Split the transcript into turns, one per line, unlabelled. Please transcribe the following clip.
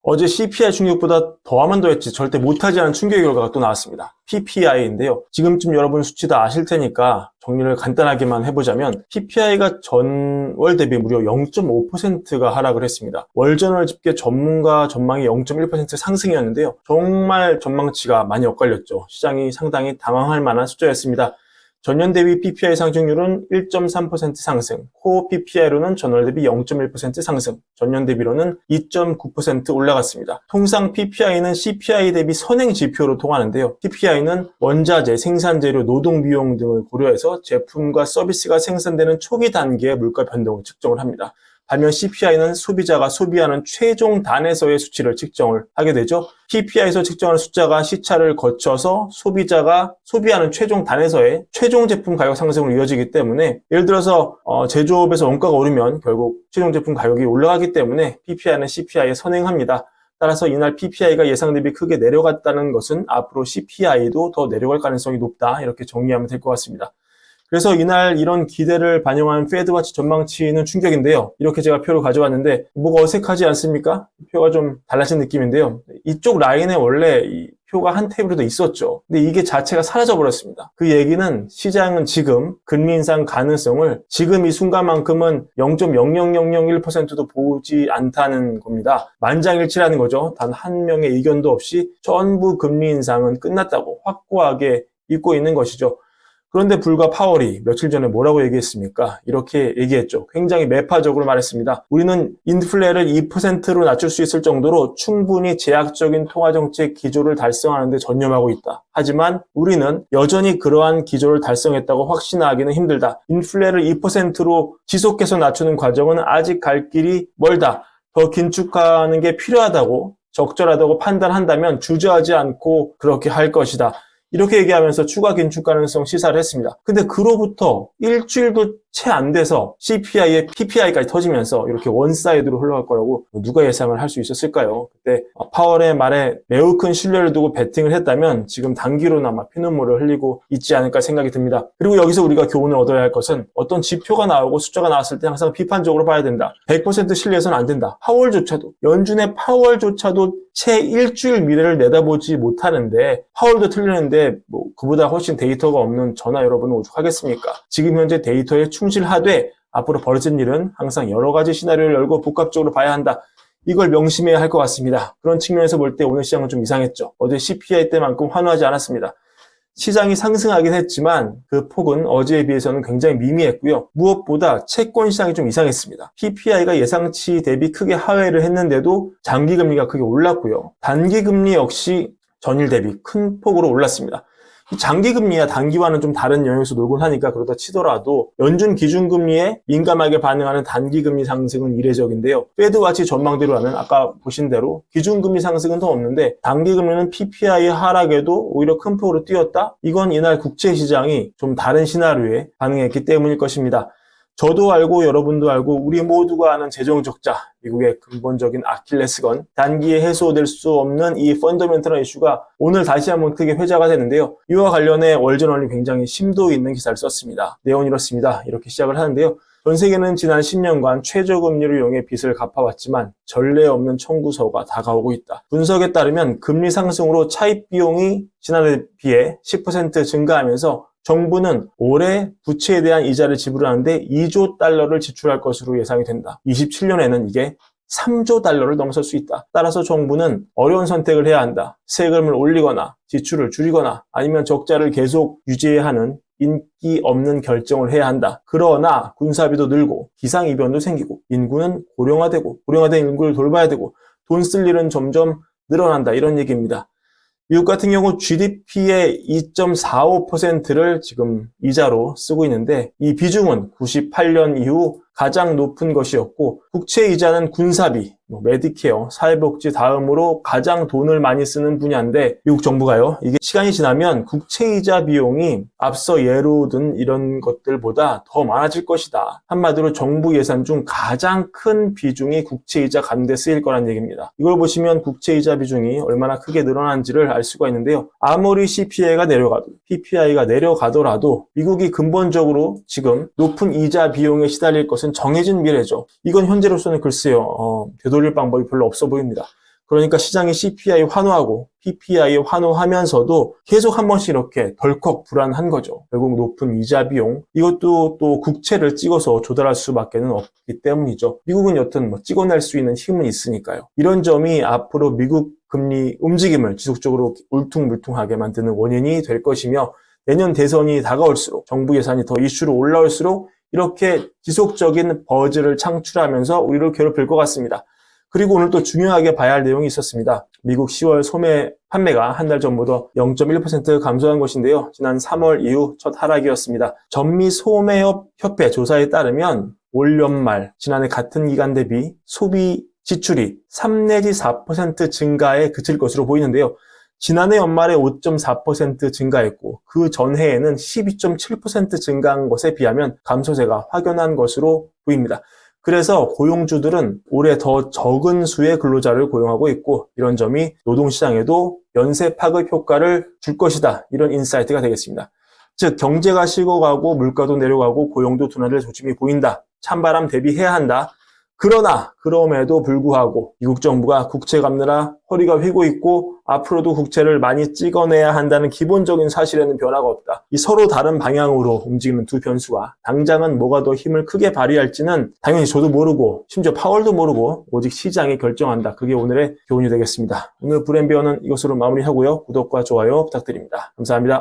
어제 CPI 충격보다 더하면 더했지 절대 못하지 않은 충격의 결과가 또 나왔습니다. PPI인데요. 지금쯤 여러분 수치 다 아실 테니까 정리를 간단하게만 해보자면 PPI가 전월 대비 무려 0.5%가 하락을 했습니다. 월전월 집계 전문가 전망이 0.1% 상승이었는데요. 정말 전망치가 많이 엇갈렸죠. 시장이 상당히 당황할 만한 숫자였습니다. 전년 대비 PPI 상승률은 1.3% 상승, 코어 PPI로는 전월 대비 0.1% 상승, 전년 대비로는 2.9% 올라갔습니다. 통상 PPI는 CPI 대비 선행 지표로 통하는데요. PPI는 원자재, 생산재료, 노동비용 등을 고려해서 제품과 서비스가 생산되는 초기 단계의 물가 변동을 측정을 합니다. 반면 CPI는 소비자가 소비하는 최종 단에서의 수치를 측정을 하게 되죠. PPI에서 측정하는 숫자가 시차를 거쳐서 소비자가 소비하는 최종 단에서의 최종 제품 가격 상승으로 이어지기 때문에 예를 들어서 제조업에서 원가가 오르면 결국 최종 제품 가격이 올라가기 때문에 PPI는 CPI에 선행합니다. 따라서 이날 PPI가 예상 대비 크게 내려갔다는 것은 앞으로 CPI도 더 내려갈 가능성이 높다, 이렇게 정리하면 될 것 같습니다. 그래서 이날 이런 기대를 반영한 페드와치 전망치는 충격인데요. 이렇게 제가 표를 가져왔는데 뭐가 어색하지 않습니까? 표가 좀 달라진 느낌인데요. 이쪽 라인에 원래 이 표가 한 테이블에도 있었죠. 근데 이게 자체가 사라져버렸습니다. 그 얘기는 시장은 지금 금리 인상 가능성을 지금 이 순간만큼은 0.00001%도 보지 않다는 겁니다. 만장일치라는 거죠. 단 한 명의 의견도 없이 전부 금리 인상은 끝났다고 확고하게 믿고 있는 것이죠. 그런데 불과 파월이 며칠 전에 뭐라고 얘기했습니까? 이렇게 얘기했죠. 굉장히 매파적으로 말했습니다. 우리는 인플레를 2%로 낮출 수 있을 정도로 충분히 제약적인 통화정책 기조를 달성하는 데 전념하고 있다. 하지만 우리는 여전히 그러한 기조를 달성했다고 확신하기는 힘들다. 인플레를 2%로 지속해서 낮추는 과정은 아직 갈 길이 멀다. 더 긴축하는 게 필요하다고, 적절하다고 판단한다면 주저하지 않고 그렇게 할 것이다. 이렇게 얘기하면서 추가 긴축 가능성 시사를 했습니다. 근데 그로부터 일주일도 채 안 돼서 CPI에 PPI까지 터지면서 이렇게 원사이드로 흘러갈 거라고 누가 예상을 할 수 있었을까요? 그때 파월의 말에 매우 큰 신뢰를 두고 베팅을 했다면 지금 단기로나마 피눈물을 흘리고 있지 않을까 생각이 듭니다. 그리고 여기서 우리가 교훈을 얻어야 할 것은 어떤 지표가 나오고 숫자가 나왔을 때 항상 비판적으로 봐야 된다. 100% 신뢰해서는 안 된다. 파월조차도, 연준의 파월조차도 채 일주일 미래를 내다보지 못하는데 파월도 틀리는데 그보다 훨씬 데이터가 없는 저나 여러분은 오죽하겠습니까? 지금 현재 데이터에 충실하되 앞으로 벌어진 일은 항상 여러 가지 시나리오를 열고 복합적으로 봐야 한다. 이걸 명심해야 할 것 같습니다. 그런 측면에서 볼 때 오늘 시장은 좀 이상했죠. 어제 CPI 때만큼 환호하지 않았습니다. 시장이 상승하긴 했지만 그 폭은 어제에 비해서는 굉장히 미미했고요. 무엇보다 채권 시장이 좀 이상했습니다. PPI가 예상치 대비 크게 하회를 했는데도 장기금리가 크게 올랐고요. 단기금리 역시 전일 대비 큰 폭으로 올랐습니다. 장기금리와 단기와는 좀 다른 영역에서 놀곤 하니까 그러다 치더라도 연준 기준금리에 민감하게 반응하는 단기금리 상승은 이례적인데요. 페드와치 전망대로라면 아까 보신 대로 기준금리 상승은 더 없는데 단기금리는 PPI 하락에도 오히려 큰 폭으로 뛰었다? 이건 이날 국채시장이 좀 다른 시나리오에 반응했기 때문일 것입니다. 저도 알고 여러분도 알고 우리 모두가 아는 재정적자, 미국의 근본적인 아킬레스건, 단기에 해소될 수 없는 이 펀더멘털한 이슈가 오늘 다시 한번 크게 회자가 되는데요. 이와 관련해 월전원이 굉장히 심도 있는 기사를 썼습니다. 내용은 이렇습니다. 이렇게 시작을 하는데요. 전 세계는 지난 10년간 최저금리를 이용해 빚을 갚아왔지만 전례 없는 청구서가 다가오고 있다. 분석에 따르면 금리 상승으로 차입 비용이 지난해에 비해 10% 증가하면서 정부는 올해 부채에 대한 이자를 지불하는데 2조 달러를 지출할 것으로 예상이 된다. 27년에는 이게 3조 달러를 넘어설 수 있다. 따라서 정부는 어려운 선택을 해야 한다. 세금을 올리거나 지출을 줄이거나 아니면 적자를 계속 유지해야 하는 인기 없는 결정을 해야 한다. 그러나 군사비도 늘고 기상이변도 생기고 인구는 고령화되고 고령화된 인구를 돌봐야 되고 돈 쓸 일은 점점 늘어난다. 이런 얘기입니다. 미국 같은 경우 GDP의 2.45%를 지금 이자로 쓰고 있는데 이 비중은 98년 이후 가장 높은 것이었고 국채 이자는 군사비, 메디케어, 사회복지 다음으로 가장 돈을 많이 쓰는 분야인데 미국 정부가요. 이게 시간이 지나면 국채 이자 비용이 앞서 예로 든 이런 것들보다 더 많아질 것이다. 한마디로 정부 예산 중 가장 큰 비중이 국채 이자 갚는 데 쓰일 거란 얘기입니다. 이걸 보시면 국채 이자 비중이 얼마나 크게 늘어난지를 알 수가 있는데요. 아무리 CPI가 내려가도 PPI가 내려가더라도 미국이 근본적으로 지금 높은 이자 비용에 시달릴 것은 정해진 미래죠. 이건 현재로서는 글쎄요. 되돌릴 방법이 별로 없어 보입니다. 그러니까 시장이 CPI 환호하고 PPI 환호하면서도 계속 한 번씩 이렇게 덜컥 불안한 거죠. 결국 높은 이자 비용, 이것도 또 국채를 찍어서 조달할 수밖에 없기 때문이죠. 미국은 여튼 찍어낼 수 있는 힘은 있으니까요. 이런 점이 앞으로 미국 금리 움직임을 지속적으로 울퉁불퉁하게 만드는 원인이 될 것이며, 내년 대선이 다가올수록 정부 예산이 더 이슈로 올라올수록 이렇게 지속적인 버즈를 창출하면서 우리를 괴롭힐 것 같습니다. 그리고 오늘 또 중요하게 봐야 할 내용이 있었습니다. 미국 10월 소매 판매가 한 달 전보다 0.1% 감소한 것인데요. 지난 3월 이후 첫 하락이었습니다. 전미소매업 협회 조사에 따르면 올 연말 지난해 같은 기간 대비 소비 지출이 3 내지 4% 증가에 그칠 것으로 보이는데요. 지난해 연말에 5.4% 증가했고 그 전해에는 12.7% 증가한 것에 비하면 감소세가 확연한 것으로 보입니다. 그래서 고용주들은 올해 더 적은 수의 근로자를 고용하고 있고, 이런 점이 노동시장에도 연쇄 파급 효과를 줄 것이다. 이런 인사이트가 되겠습니다. 즉 경제가 식어가고 물가도 내려가고 고용도 둔화될 조짐이 보인다. 찬바람 대비해야 한다. 그러나 그럼에도 불구하고 미국 정부가 국채 갚느라 허리가 휘고 있고 앞으로도 국채를 많이 찍어내야 한다는 기본적인 사실에는 변화가 없다. 이 서로 다른 방향으로 움직이는 두 변수가 당장은 뭐가 더 힘을 크게 발휘할지는 당연히 저도 모르고 심지어 파월도 모르고 오직 시장이 결정한다. 그게 오늘의 교훈이 되겠습니다. 오늘 브랜비어는 이것으로 마무리하고요. 구독과 좋아요 부탁드립니다. 감사합니다.